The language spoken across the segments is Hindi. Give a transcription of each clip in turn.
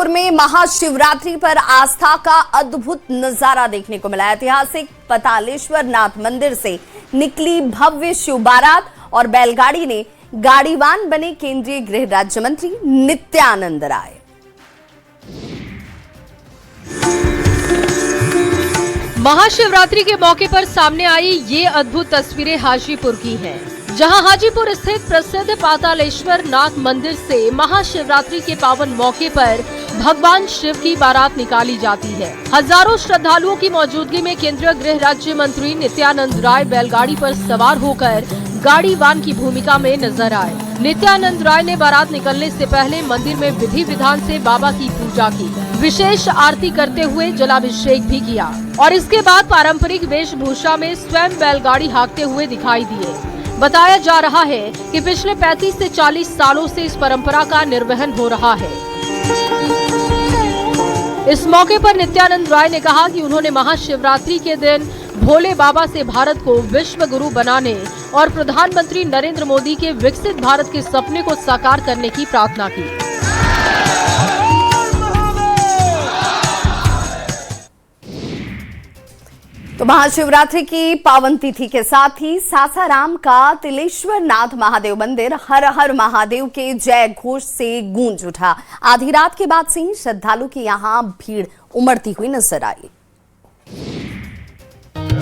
इंदौर में महाशिवरात्रि पर आस्था का अद्भुत नजारा देखने को मिला। ऐतिहासिक पतालेश्वर नाथ मंदिर से निकली भव्य शिव बारात और बैलगाड़ी ने गाड़ीवान बने केंद्रीय गृह राज्य मंत्री नित्यानंद राय। महाशिवरात्रि के मौके पर सामने आई ये अद्भुत तस्वीरें हाजीपुर की हैं, जहां हाजीपुर स्थित प्रसिद्ध पातालेश्वर नाथ मंदिर से महाशिवरात्रि के पावन मौके पर भगवान शिव की बारात निकाली जाती है। हजारों श्रद्धालुओं की मौजूदगी में केंद्रीय गृह राज्य मंत्री नित्यानंद राय बैलगाड़ी पर सवार होकर गाड़ीवान की भूमिका में नजर आए। नित्यानंद राय ने बारात निकलने से पहले मंदिर में विधि विधान से बाबा की पूजा की, विशेष आरती करते हुए जलाभिषेक भी किया और इसके बाद पारंपरिक वेशभूषा में स्वयं बैलगाड़ी हाँकते हुए दिखाई दिए। बताया जा रहा है कि पिछले 35 से 40 सालों से इस परंपरा का निर्वहन हो रहा है। इस मौके पर नित्यानंद राय ने कहा कि उन्होंने महाशिवरात्रि के दिन भोले बाबा से भारत को विश्व गुरु बनाने और प्रधानमंत्री नरेंद्र मोदी के विकसित भारत के सपने को साकार करने की प्रार्थना की। तो महाशिवरात्रि की पावन तिथि के साथ ही सासाराम का तिलेश्वर नाथ महादेव मंदिर हर हर महादेव के जय घोष से गूंज उठा। आधी रात के बाद से ही श्रद्धालु की यहां भीड़ उमड़ती हुई नजर आई।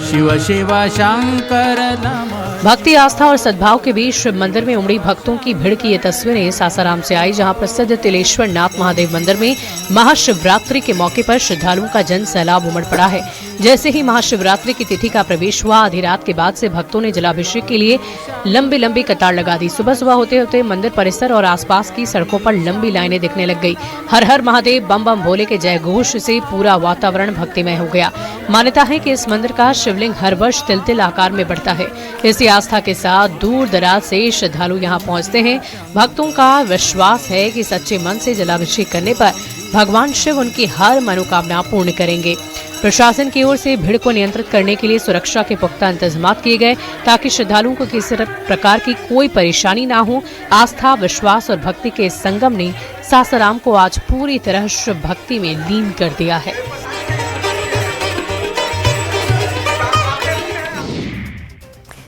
शिव शिव शंकर नमः। भक्ति, आस्था और सद्भाव के बीच शिव मंदिर में उमड़ी भक्तों की भीड़ की ये तस्वीरें सासाराम से आई, जहां प्रसिद्ध तिलेश्वर नाथ महादेव मंदिर में महाशिवरात्रि के मौके पर श्रद्धालुओं का जन सैलाब उमड़ पड़ा है। जैसे ही महाशिवरात्रि की तिथि का प्रवेश हुआ, आधी रात के बाद से भक्तों ने जलाभिषेक के लिए लंबी लंबी कतार लगा दी। सुबह सुबह होते होते मंदिर परिसर और आसपास की सड़कों पर लंबी लाइनें दिखने लग गई। हर हर महादेव बम बम भोले के जय घोष से पूरा वातावरण भक्तिमय हो गया। मान्यता है कि इस मंदिर का शिवलिंग हर वर्ष तिल तिल आकार में बढ़ता है। इसी आस्था के साथ दूर दराज से श्रद्धालु यहाँ पहुँचते हैं। भक्तों का विश्वास है कि सच्चे मन से जलाभिषेक करने पर भगवान शिव उनकी हर मनोकामना पूर्ण करेंगे। प्रशासन की ओर से भीड़ को नियंत्रित करने के लिए सुरक्षा के पुख्ता इंतजाम किए गए, ताकि श्रद्धालुओं को किसी प्रकार की कोई परेशानी ना हो। आस्था, विश्वास और भक्ति के संगम ने सासाराम को आज पूरी तरह शिव भक्ति में लीन कर दिया है।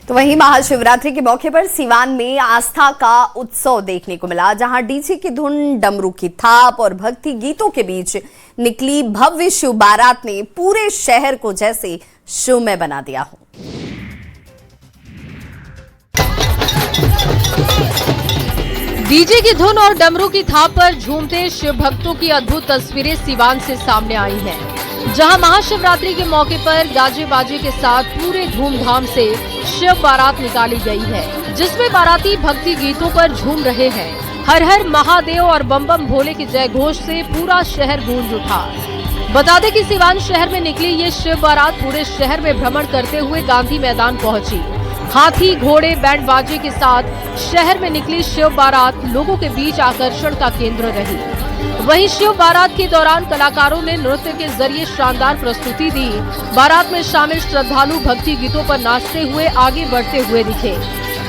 तो वहीं महाशिवरात्रि के मौके पर सीवान में आस्था का उत्सव देखने को मिला, जहां डीजे की धुन, डमरू की थाप और भक्ति गीतों के बीच निकली भव्य शिव बारात ने पूरे शहर को जैसे शिवमय बना दिया हो। डीजे की धुन और डमरू की थाप पर झूमते शिव भक्तों की अद्भुत तस्वीरें सीवान से सामने आई हैं, जहां महाशिवरात्रि के मौके पर गाजे बाजे के साथ पूरे धूमधाम से शिव बारात निकाली गई है, जिसमें बाराती भक्ति गीतों पर झूम रहे हैं। हर हर महादेव और बम बम भोले के जय घोष से पूरा शहर गूंज उठा। बता दें कि सीवान शहर में निकली ये शिव बारात पूरे शहर में भ्रमण करते हुए गांधी मैदान पहुंची। हाथी, घोड़े, बैंड बाजे के साथ शहर में निकली शिव बारात लोगों के बीच आकर्षण का केंद्र रही। वहीं शिव बारात के दौरान कलाकारों ने नृत्य के जरिए शानदार प्रस्तुति दी। बारात में शामिल श्रद्धालु भक्ति गीतों पर नाचते हुए आगे बढ़ते हुए दिखे।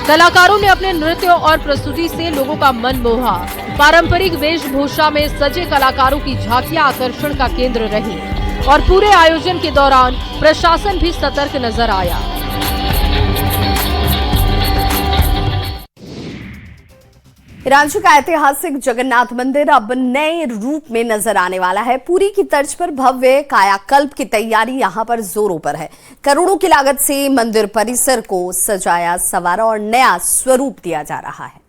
कलाकारों ने अपने नृत्य और प्रस्तुति से लोगों का मन मोहा। पारंपरिक वेशभूषा में सजे कलाकारों की झांकियां आकर्षण का केंद्र रही और पूरे आयोजन के दौरान प्रशासन भी सतर्क नजर आया। रांची का ऐतिहासिक जगन्नाथ मंदिर अब नए रूप में नजर आने वाला है। पुरी की तर्ज पर भव्य कायाकल्प की तैयारी यहां पर जोरों पर है। करोड़ों की लागत से मंदिर परिसर को सजाया, संवारा और नया स्वरूप दिया जा रहा है।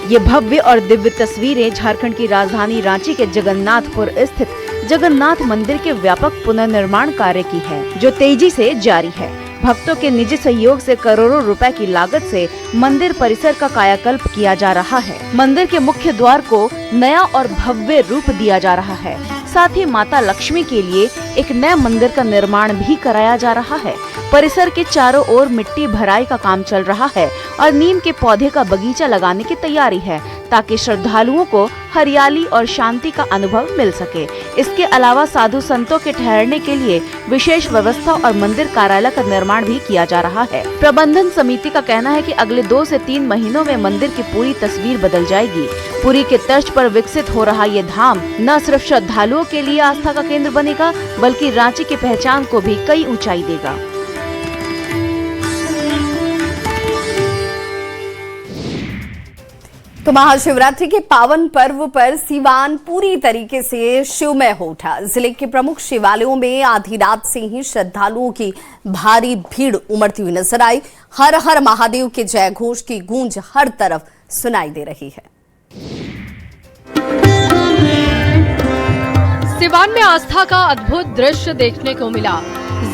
ये भव्य और दिव्य तस्वीरें झारखंड की राजधानी रांची के जगन्नाथपुर स्थित जगन्नाथ मंदिर के व्यापक पुनर्निर्माण कार्य की है, जो तेजी से जारी है। भक्तों के निजी सहयोग से करोड़ों रुपए की लागत से मंदिर परिसर का कायाकल्प किया जा रहा है। मंदिर के मुख्य द्वार को नया और भव्य रूप दिया जा रहा है। साथ ही माता लक्ष्मी के लिए एक नया मंदिर का निर्माण भी कराया जा रहा है। परिसर के चारों ओर मिट्टी भराई का काम चल रहा है और नीम के पौधे का बगीचा लगाने की तैयारी है, ताकि श्रद्धालुओं को हरियाली और शांति का अनुभव मिल सके। इसके अलावा साधु संतों के ठहरने के लिए विशेष व्यवस्था और मंदिर कार्यालय का निर्माण भी किया जा रहा है। प्रबंधन समिति का कहना है कि अगले 2 से 3 महीनों में मंदिर की पूरी तस्वीर बदल जाएगी। पुरी के तर्ज पर विकसित हो रहा ये धाम न सिर्फ श्रद्धालुओं के लिए आस्था का केंद्र बनेगा, बल्कि रांची की पहचान को भी कई ऊंचाई देगा। तो महाशिवरात्रि के पावन पर्व पर सीवान पूरी तरीके से शिवमय हो उठा। जिले के प्रमुख शिवालयों में आधी रात से ही श्रद्धालुओं की भारी भीड़ उमड़ती हुई नजर आई। हर हर महादेव के जय घोष की गूंज हर तरफ सुनाई दे रही है। सिवान में आस्था का अद्भुत दृश्य देखने को मिला।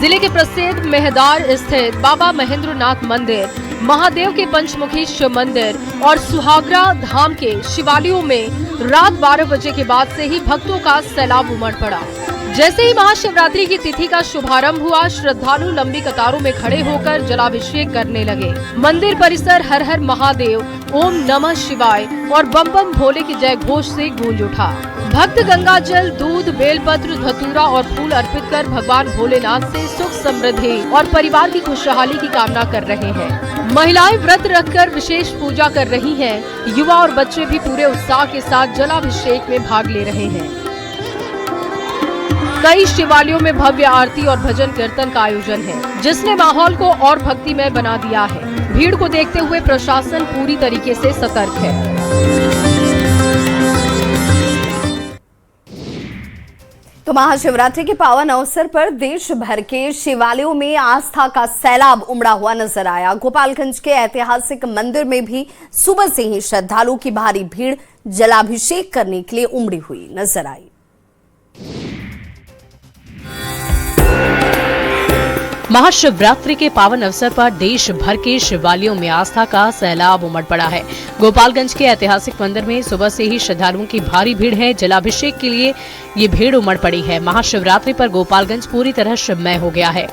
जिले के प्रसिद्ध मेहदार स्थित बाबा महेंद्रनाथ मंदिर, महादेव के पंचमुखी शिव मंदिर और सुहागरा धाम के शिवालयों में रात 12 बजे के बाद से ही भक्तों का सैलाब उमड़ पड़ा। जैसे ही महाशिवरात्रि की तिथि का शुभारंभ हुआ, श्रद्धालु लंबी कतारों में खड़े होकर जलाभिषेक करने लगे। मंदिर परिसर हर हर महादेव, ओम नमः शिवाय और बम बम भोले की जय घोष से गूंज उठा। भक्त गंगा जल, दूध, बेलपत्र, धतूरा और फूल अर्पित कर भगवान भोलेनाथ से सुख समृद्धि और परिवार की खुशहाली की कामना कर रहे हैं। महिलाएं व्रत रखकर विशेष पूजा कर रही हैं। युवा और बच्चे भी पूरे उत्साह के साथ जलाभिषेक में भाग ले रहे हैं। कई शिवालयों में भव्य आरती और भजन कीर्तन का आयोजन है, जिसने माहौल को और भक्तिमय बना दिया है। भीड़ को देखते हुए प्रशासन पूरी तरीके से सतर्क है। तो महाशिवरात्रि के पावन अवसर पर देश भर के शिवालयों में आस्था का सैलाब उमड़ा हुआ नजर आया। गोपालगंज के ऐतिहासिक मंदिर में भी सुबह से ही श्रद्धालुओं की भारी भीड़ जलाभिषेक करने के लिए उमड़ी हुई नजर आई। महाशिवरात्रि के पावन अवसर पर देश भर के शिवालयों में आस्था का सैलाब उमड़ पड़ा है। गोपालगंज के ऐतिहासिक मंदिर में सुबह से ही श्रद्धालुओं की भारी भीड़ है। जलाभिषेक के लिए ये भीड़ उमड़ पड़ी है। महाशिवरात्रि पर गोपालगंज पूरी तरह शिवमय हो गया है।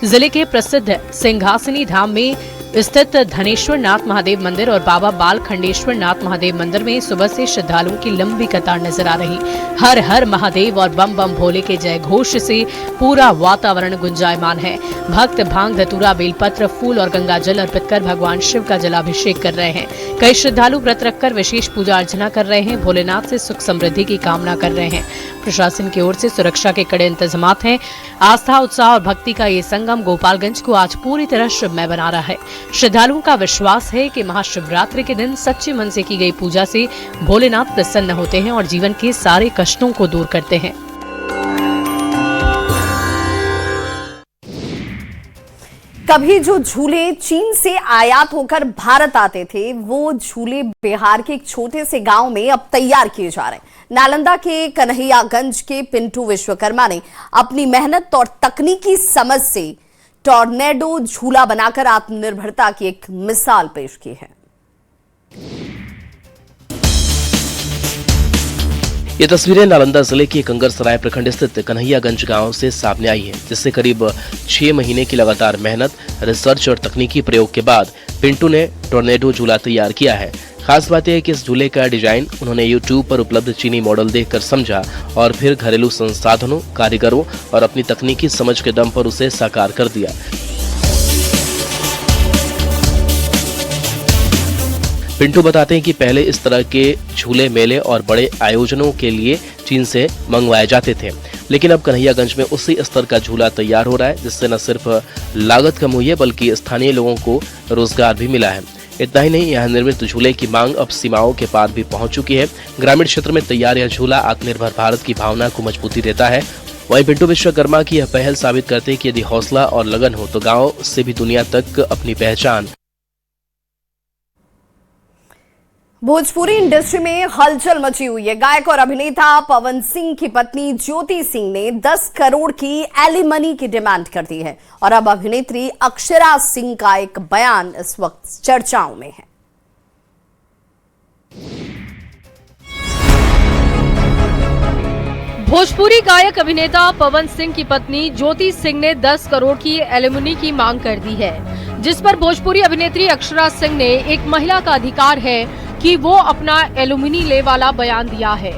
जिले के प्रसिद्ध सिंहासनी धाम में स्थित धनेश्वर नाथ महादेव मंदिर और बाबा बाल खंडेश्वर नाथ महादेव मंदिर में सुबह से श्रद्धालुओं की लंबी कतार नजर आ रही। हर हर महादेव और बम बम भोले के जय घोष से पूरा वातावरण गुंजायमान है। भक्त भांग, धतूरा, बेलपत्र, फूल और गंगा जल अर्पित कर भगवान शिव का जलाभिषेक कर रहे हैं। कई श्रद्धालु व्रत रखकर विशेष पूजा अर्चना कर रहे हैं। भोलेनाथ से सुख समृद्धि की कामना कर रहे हैं। प्रशासन की ओर से सुरक्षा के कड़े इंतजामात हैं। आस्था, उत्साह और भक्ति का ये संगम गोपालगंज को आज पूरी तरह शिवमय बना रहा है। श्रद्धालुओं का विश्वास है कि महाशिवरात्रि के दिन सच्चे मन से की गई पूजा से भोलेनाथ प्रसन्न होते हैं और जीवन के सारे कष्टों को दूर करते हैं। कभी जो झूले चीन से आयात होकर भारत आते थे, वो झूले बिहार के एक छोटे से गांव में अब तैयार किए जा रहे हैं। नालंदा के कन्हैयागंज के पिंटू विश्वकर्मा ने अपनी मेहनत और तकनीकी समझ से टॉर्नेडो झूला बनाकर आत्मनिर्भरता की एक मिसाल पेश की है। ये तस्वीरें नालंदा जिले के कंगरसराय प्रखंड स्थित कन्हैयागंज गांव से सामने आई हैं, जिससे करीब 6 महीने की लगातार मेहनत, रिसर्च और तकनीकी प्रयोग के बाद पिंटू ने टॉर्नेडो झूला तैयार किया है। खास बात यह है कि इस झूले का डिजाइन उन्होंने YouTube पर उपलब्ध चीनी मॉडल देखकर समझा और फिर घरेलू संसाधनों, कारीगरों और अपनी तकनीकी समझ के दम पर उसे साकार कर दिया। पिंटू बताते हैं कि पहले इस तरह के झूले मेले और बड़े आयोजनों के लिए चीन से मंगवाए जाते थे, लेकिन अब कन्हैयागंज में उसी स्तर का झूला तैयार हो रहा है, जिससे न सिर्फ लागत कम हुई है बल्कि स्थानीय लोगों को रोजगार भी मिला है। इतना ही नहीं, यहाँ निर्मित झूले की मांग अब सीमाओं के पार भी पहुंच चुकी है। ग्रामीण क्षेत्र में तैयार यह झूला आत्मनिर्भर भारत की भावना को मजबूती देता है। वहीं पिंटू विश्वकर्मा की यह पहल साबित करते हैं कि यदि हौसला और लगन हो तो गाँव से भी दुनिया तक अपनी पहचान। भोजपुरी इंडस्ट्री में हलचल मची हुई है। गायक और अभिनेता पवन सिंह की पत्नी ज्योति सिंह ने 10 करोड़ की एलिमनी की डिमांड कर दी है और अब अभिनेत्री अक्षरा सिंह का एक बयान इस वक्त चर्चाओं में है। भोजपुरी गायक अभिनेता पवन सिंह की पत्नी ज्योति सिंह ने 10 करोड़ की एलिमनी की मांग कर दी है, जिस पर भोजपुरी अभिनेत्री अक्षरा सिंह ने एक महिला का अधिकार है कि वो अपना एलुमिनी ले वाला बयान दिया है।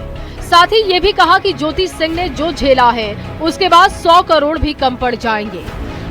साथ ही ये भी कहा कि ज्योति सिंह ने जो झेला है उसके बाद 100 करोड़ भी कम पड़ जाएंगे।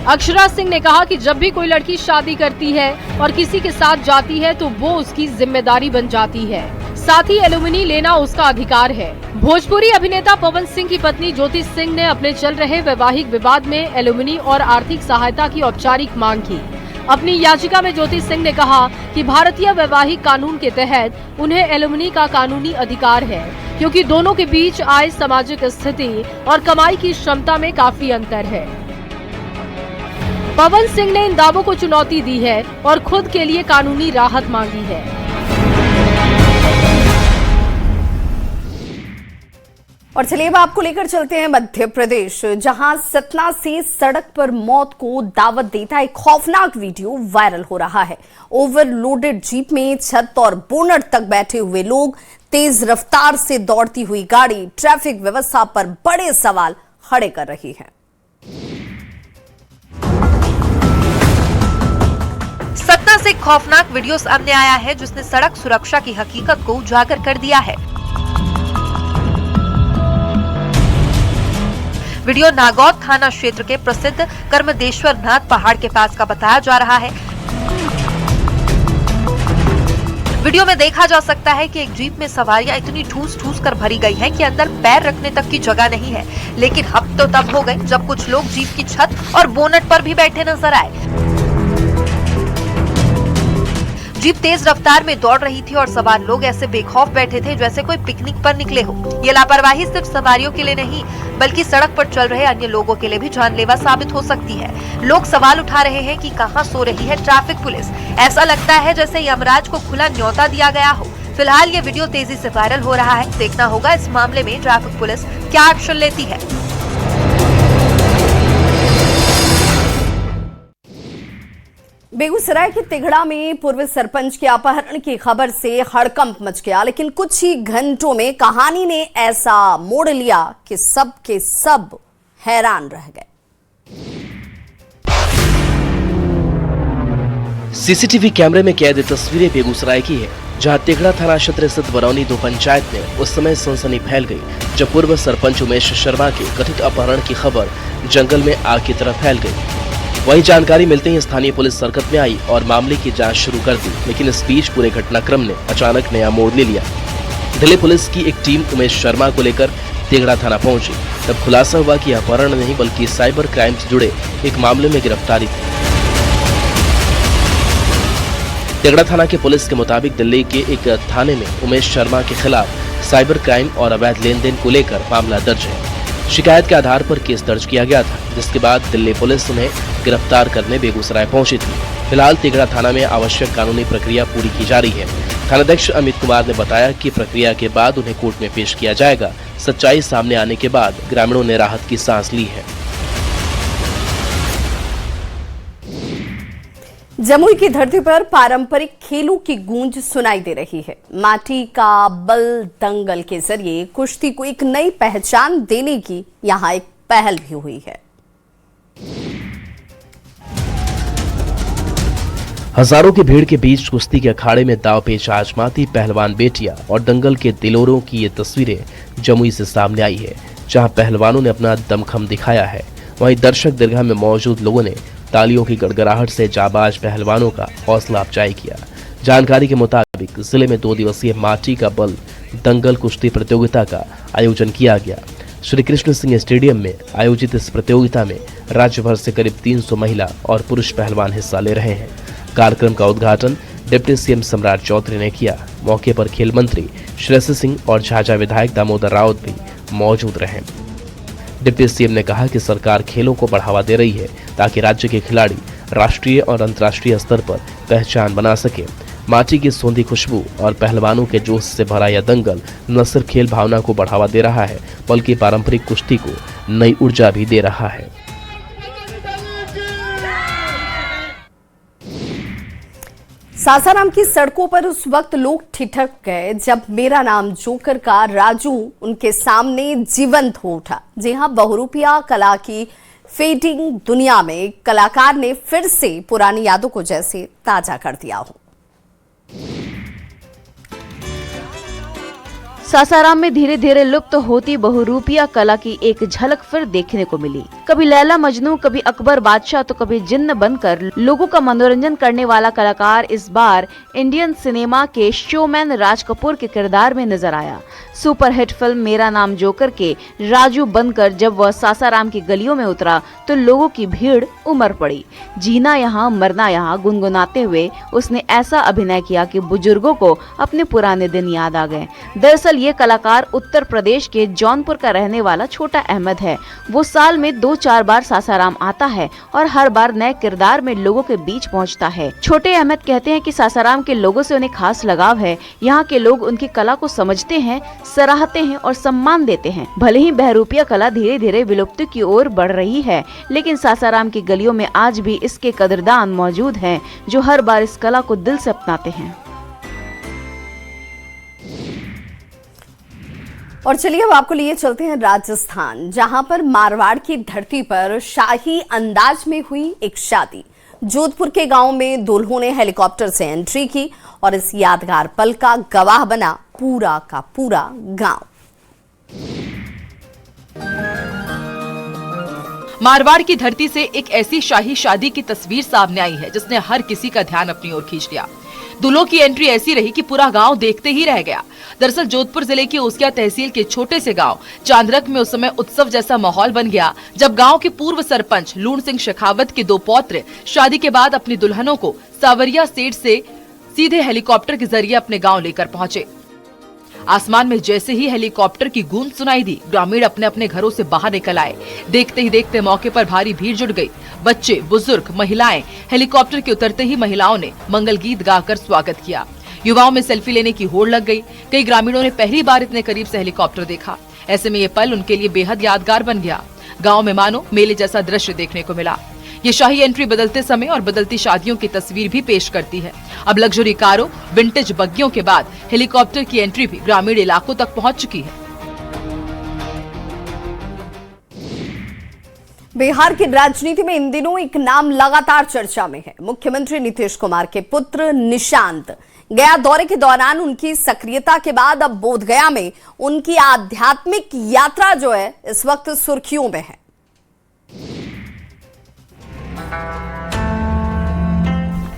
अक्षरा सिंह ने कहा कि जब भी कोई लड़की शादी करती है और किसी के साथ जाती है तो वो उसकी जिम्मेदारी बन जाती है। साथ ही एलुमिनी लेना उसका अधिकार है। भोजपुरी अभिनेता पवन सिंह की पत्नी ज्योति सिंह ने अपने चल रहे वैवाहिक विवाद में एलुमिनी और आर्थिक सहायता की औपचारिक मांग की। अपनी याचिका में ज्योति सिंह ने कहा कि भारतीय वैवाहिक कानून के तहत उन्हें एलुमिनी का कानूनी अधिकार है, क्योंकि दोनों के बीच आय, सामाजिक स्थिति और कमाई की क्षमता में काफी अंतर है। पवन सिंह ने इन दावों को चुनौती दी है और खुद के लिए कानूनी राहत मांगी है। और चलिए अब आपको लेकर चलते हैं मध्य प्रदेश, जहां सतना से सड़क पर मौत को दावत देता एक खौफनाक वीडियो वायरल हो रहा है। ओवरलोडेड जीप में छत और बोनट तक बैठे हुए लोग, तेज रफ्तार से दौड़ती हुई गाड़ी ट्रैफिक व्यवस्था पर बड़े सवाल खड़े कर रही है। सतना से खौफनाक वीडियो सामने आया है जिसने सड़क सुरक्षा की हकीकत को उजागर कर दिया है। वीडियो नागौद थाना क्षेत्र के प्रसिद्ध कर्मदेश्वर नाथ पहाड़ के पास का बताया जा रहा है। वीडियो में देखा जा सकता है कि एक जीप में सवारियां इतनी ठूस कर भरी गई हैं कि अंदर पैर रखने तक की जगह नहीं है। लेकिन हद तो तब हो गई जब कुछ लोग जीप की छत और बोनट पर भी बैठे नजर आए। जीप तेज रफ्तार में दौड़ रही थी और सवार लोग ऐसे बेखौफ बैठे थे जैसे कोई पिकनिक पर निकले हो। ये लापरवाही सिर्फ सवारियों के लिए नहीं बल्कि सड़क पर चल रहे अन्य लोगों के लिए भी जानलेवा साबित हो सकती है। लोग सवाल उठा रहे हैं कि कहां सो रही है ट्रैफिक पुलिस। ऐसा लगता है जैसे यमराज को खुला न्योता दिया गया हो। फिलहाल ये वीडियो तेजी से वायरल हो रहा है। देखना होगा इस मामले में ट्रैफिक पुलिस क्या एक्शन लेती है। बेगूसराय के तिघड़ा में पूर्व सरपंच के अपहरण की खबर से हड़कंप मच गया, लेकिन कुछ ही घंटों में कहानी ने ऐसा मोड़ लिया कि सब के सब हैरान रह गए। सीसीटीवी कैमरे में कैद तस्वीरें बेगूसराय की है, जहां तिघड़ा थाना क्षेत्र स्थित बरौनी 2 पंचायत में उस समय सनसनी फैल गई जब पूर्व सरपंच उमेश शर्मा के कथित अपहरण की खबर जंगल में आग की तरह फैल गई। वही जानकारी मिलते ही स्थानीय पुलिस हरकत में आई और मामले की जांच शुरू कर दी, लेकिन इस बीच पूरे घटनाक्रम ने अचानक नया मोड़ ले लिया। दिल्ली पुलिस की एक टीम उमेश शर्मा को लेकर तिघड़ा थाना पहुंची, तब खुलासा हुआ कि अपहरण नहीं बल्कि साइबर क्राइम से जुड़े एक मामले में गिरफ्तारी थी। तिघड़ा थाना के पुलिस के मुताबिक दिल्ली के एक थाने में उमेश शर्मा के खिलाफ साइबर क्राइम और अवैध लेन देन को लेकर मामला दर्ज है। शिकायत के आधार पर केस दर्ज किया गया था, जिसके बाद दिल्ली पुलिस उन्हें गिरफ्तार करने बेगूसराय पहुंची थी। फिलहाल तिघड़ा थाना में आवश्यक कानूनी प्रक्रिया पूरी की जा रही है। थानाध्यक्ष अमित कुमार ने बताया कि प्रक्रिया के बाद उन्हें कोर्ट में पेश किया जाएगा। सच्चाई सामने आने के बाद ग्रामीणों ने राहत की सांस ली है। जमुई की धरती पर पारंपरिक खेलों की गूंज सुनाई दे रही है। माटी का बल दंगल के जरिए कुश्ती को एक नई पहचान देने की यहां एक पहल भी हुई है। हजारों की भीड़ के बीच कुश्ती के अखाड़े में दाव पेच आजमाती पहलवान बेटियां और दंगल के दिलोरों की ये तस्वीरें जमुई से सामने आई है, जहां पहलवानों ने अपना दमखम दिखाया है। वहीं दर्शक दीर्घा में मौजूद लोगों ने तालियों की गड़गड़ाहट से जाबाज पहलवानों का हौसला अफजाई किया। जानकारी के मुताबिक जिले में 2 दिवसीय माटी का बल दंगल कुश्ती प्रतियोगिता का आयोजन किया गया। श्री कृष्ण सिंह स्टेडियम में आयोजित इस प्रतियोगिता में राज्य भर से करीब 300 महिला और पुरुष पहलवान हिस्सा ले रहे हैं। कार्यक्रम का उद्घाटन डिप्टी सीएम सम्राट चौधरी ने किया। मौके पर खेल मंत्री श्रेयसी सिंह और झाझा विधायक दामोदर राउत भी मौजूद रहे। डिप्टी सीएम ने कहा कि सरकार खेलों को बढ़ावा दे रही है ताकि राज्य के खिलाड़ी राष्ट्रीय और अंतर्राष्ट्रीय स्तर पर पहचान बना सके। माटी की सोंधी खुशबू और पहलवानों के जोश से भरा यह दंगल न सिर्फ खेल भावना को बढ़ावा दे रहा है बल्कि पारंपरिक कुश्ती को नई ऊर्जा भी दे रहा है। सासाराम की सड़कों पर उस वक्त लोग ठिठक गए जब मेरा नाम जोकर का राजू उनके सामने जीवंत हो उठा। जी हां, बहुरूपिया कला की फेडिंग दुनिया में कलाकार ने फिर से पुरानी यादों को जैसे ताजा कर दिया हो। सासाराम में धीरे धीरे लुप्त होती बहुरूपिया कला की एक झलक फिर देखने को मिली। कभी लैला मजनू, कभी अकबर बादशाह तो कभी जिन्न बनकर लोगों का मनोरंजन करने वाला कलाकार इस बार इंडियन सिनेमा के शोमैन राज कपूर के किरदार में नजर आया। सुपरहिट फिल्म मेरा नाम जोकर के राजू बनकर जब वह सासाराम की गलियों में उतरा तो लोगों की भीड़ उमड़ पड़ी। जीना यहाँ मरना यहाँ गुनगुनाते हुए उसने ऐसा अभिनय किया कि बुजुर्गों को अपने पुराने दिन याद आ गए। दरअसल ये कलाकार उत्तर प्रदेश के जौनपुर का रहने वाला छोटा अहमद है। वो साल में 2-4 बार सासाराम आता है और हर बार नए किरदार में लोगों के बीच पहुंचता है। छोटे अहमद कहते हैं कि सासाराम के लोगों से उन्हें खास लगाव है। यहाँ के लोग उनकी कला को समझते हैं, सराहते हैं और सम्मान देते हैं। भले ही बहरूपिया कला धीरे धीरे विलुप्ति की ओर बढ़ रही है, लेकिन सासाराम की गलियों में आज भी इसके कदरदान मौजूद हैं, जो हर बार इस कला को दिल से अपनाते हैं। और चलिए अब आपको लिए चलते हैं राजस्थान, जहां पर मारवाड़ की धरती पर शाही अंदाज में हुई एक शादी। जोधपुर के गांव में दूल्हों ने हेलीकॉप्टर से एंट्री की और इस यादगार पल का गवाह बना पूरा का पूरा गांव। मारवाड़ की धरती से एक ऐसी शाही शादी की तस्वीर सामने आई है जिसने हर किसी का ध्यान अपनी ओर खींच लिया। दूल्हों की एंट्री ऐसी रही कि पूरा गांव देखते ही रह गया। दरअसल जोधपुर जिले की उस्किया तहसील के छोटे से गांव चांदरक में उस समय उत्सव जैसा माहौल बन गया, जब गांव के पूर्व सरपंच लूण सिंह शेखावत के 2 पौत्र शादी के बाद अपनी दुल्हनों को सावरिया सेठ से सीधे हेलीकॉप्टर के जरिए अपने गाँव लेकर पहुँचे। आसमान में जैसे ही हेलीकॉप्टर की गूंज सुनाई दी, ग्रामीण अपने अपने घरों से बाहर निकल आए। देखते ही देखते मौके पर भारी भीड़ जुट गई। बच्चे, बुजुर्ग, महिलाएं। हेलीकॉप्टर के उतरते ही महिलाओं ने मंगल गीत गाकर स्वागत किया। युवाओं में सेल्फी लेने की होड़ लग गई। कई ग्रामीणों ने पहली बार इतने करीब से हेलीकॉप्टर देखा। ऐसे में ये पल उनके लिए बेहद यादगार बन गया। गाँव में मानो मेले जैसा दृश्य देखने को मिला। ये शाही एंट्री बदलते समय और बदलती शादियों की तस्वीर भी पेश करती है। अब लग्जरी कारों, विंटेज बग्गियों के बाद हेलीकॉप्टर की एंट्री भी ग्रामीण इलाकों तक पहुंच चुकी है। बिहार की राजनीति में इन दिनों एक नाम लगातार चर्चा में है। मुख्यमंत्री नीतीश कुमार के पुत्र निशांत। गया दौरे के दौरान उनकी सक्रियता के बाद अब बोधगया में उनकी आध्यात्मिक यात्रा जो है इस वक्त सुर्खियों में है।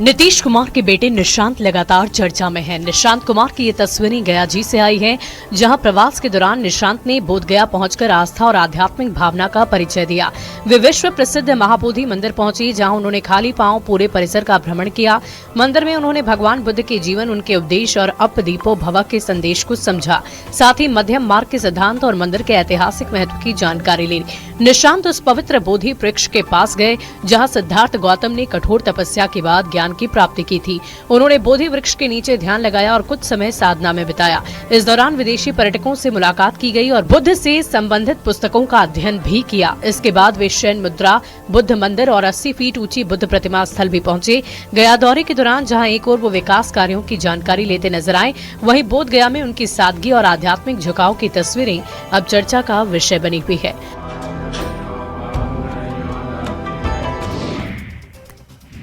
नीतीश कुमार के बेटे निशांत लगातार चर्चा में हैं। निशांत कुमार की ये तस्वीरें गया जी से आई हैं, जहां प्रवास के दौरान निशांत ने बोधगया पहुंचकर आस्था और आध्यात्मिक भावना का परिचय दिया। वे विश्व प्रसिद्ध महाबोधि मंदिर पहुंची, जहां उन्होंने खाली पांव पूरे परिसर का भ्रमण किया। मंदिर में उन्होंने भगवान बुद्ध के जीवन, उनके उपदेश और अप दीपो भव के संदेश को समझा। साथ ही मध्यम मार्ग के सिद्धांत और मंदिर के ऐतिहासिक महत्व की जानकारी ली। निशांत उस पवित्र बोधि वृक्ष के पास गए, जहाँ सिद्धार्थ गौतम ने कठोर तपस्या के बाद ज्ञान की प्राप्ति की थी। उन्होंने बोधि वृक्ष के नीचे ध्यान लगाया और कुछ समय साधना में बिताया। इस दौरान विदेशी पर्यटकों से मुलाकात की गई और बुद्ध से संबंधित पुस्तकों का अध्ययन भी किया। इसके बाद वे शयन मुद्रा, बुद्ध मंदिर और 80 फीट ऊंची बुद्ध प्रतिमा स्थल भी पहुंचे। गया दौरे के दौरान जहां एक ओर वो विकास कार्यों की जानकारी लेते नजर आए, वहीं बोधगया में उनकी सादगी और आध्यात्मिक झुकाव की तस्वीरें अब चर्चा का विषय बनी हुई है।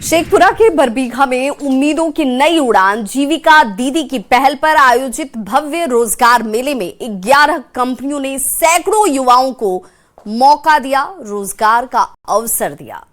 शेखपुरा के बरबीघा में उम्मीदों की नई उड़ान जीविका दीदी की पहल पर आयोजित भव्य रोजगार मेले में 11 कंपनियों ने सैकड़ों युवाओं को मौका दिया, रोजगार का अवसर दिया।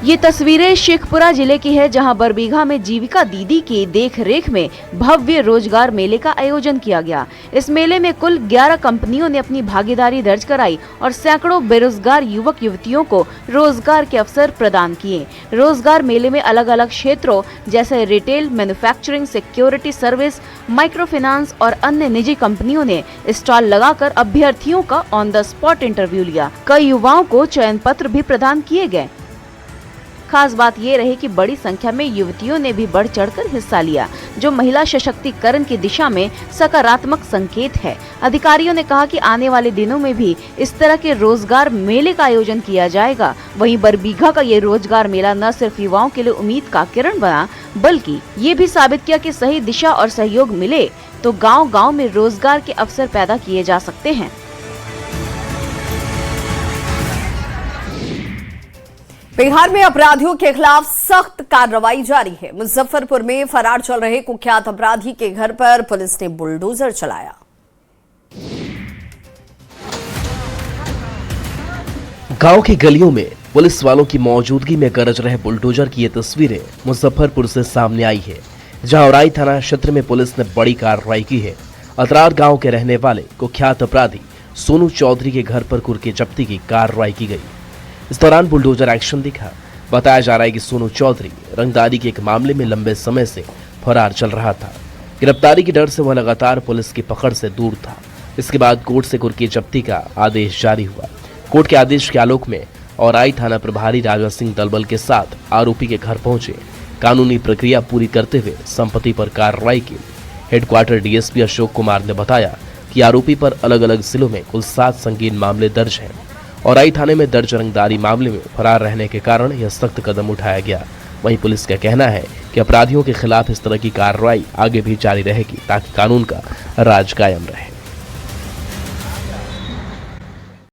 ये तस्वीरें शेखपुरा जिले की है, जहां बरबीघा में जीविका दीदी की देखरेख में भव्य रोजगार मेले का आयोजन किया गया। इस मेले में कुल 11 कंपनियों ने अपनी भागीदारी दर्ज कराई और सैकड़ों बेरोजगार युवक युवतियों को रोजगार के अवसर प्रदान किए। रोजगार मेले में अलग अलग क्षेत्रों जैसे retail, manufacturing, security service, micro finance और अन्य निजी कंपनियों ने स्टॉल लगाकर अभ्यर्थियों का ऑन द स्पॉट इंटरव्यू लिया। कई युवाओं को चयन पत्र भी प्रदान किए गए। खास बात ये रही कि बड़ी संख्या में युवतियों ने भी बढ़ चढ़कर हिस्सा लिया, जो महिला सशक्तिकरण की दिशा में सकारात्मक संकेत है। अधिकारियों ने कहा कि आने वाले दिनों में भी इस तरह के रोजगार मेले का आयोजन किया जाएगा। वहीं बरबीघा का ये रोजगार मेला न सिर्फ युवाओं के लिए उम्मीद का किरण बना, बल्कि ये भी साबित किया कि सही दिशा और सहयोग मिले तो गाँव-गाँव में रोजगार के अवसर पैदा किए जा सकते हैं। बिहार में अपराधियों के खिलाफ सख्त कार्रवाई जारी है। मुजफ्फरपुर में फरार चल रहे कुख्यात अपराधी के घर पर पुलिस ने बुलडोजर चलाया। गांव की गलियों में पुलिस वालों की मौजूदगी में गरज रहे बुलडोजर की ये तस्वीरें मुजफ्फरपुर से सामने आई है, जहां औराई थाना क्षेत्र में पुलिस ने बड़ी कार्रवाई की है। अतरार गांव के रहने वाले कुख्यात अपराधी सोनू चौधरी के घर पर कुर्की जब्ती की कार्रवाई की गई। इस दौरान बुलडोजर एक्शन दिखा। बताया जा रहा है कि सोनू चौधरी रंगदारी के एक मामले में लंबे समय से फरार चल रहा था। गिरफ्तारी के डर से वह लगातार पुलिस की पकड़ से दूर था। इसके बाद कोर्ट से कुर्की जब्ती का आदेश जारी हुआ। कोर्ट के आदेश के आलोक में औराई थाना प्रभारी राजा सिंह दलबल के साथ आरोपी के घर पहुंचे। कानूनी प्रक्रिया पूरी करते हुए संपत्ति पर कार्रवाई की। हेडक्वार्टर डीएसपी अशोक कुमार ने बताया कि आरोपी पर अलग अलग जिलों में कुल 7 संगीन मामले दर्ज हैं। औराई थाने में दर्ज रंगदारी मामले में फरार रहने के कारण यह सख्त कदम उठाया गया। वहीं पुलिस का कहना है कि अपराधियों के खिलाफ इस तरह की कार्रवाई आगे भी जारी रहेगी ताकि कानून का राज कायम रहे।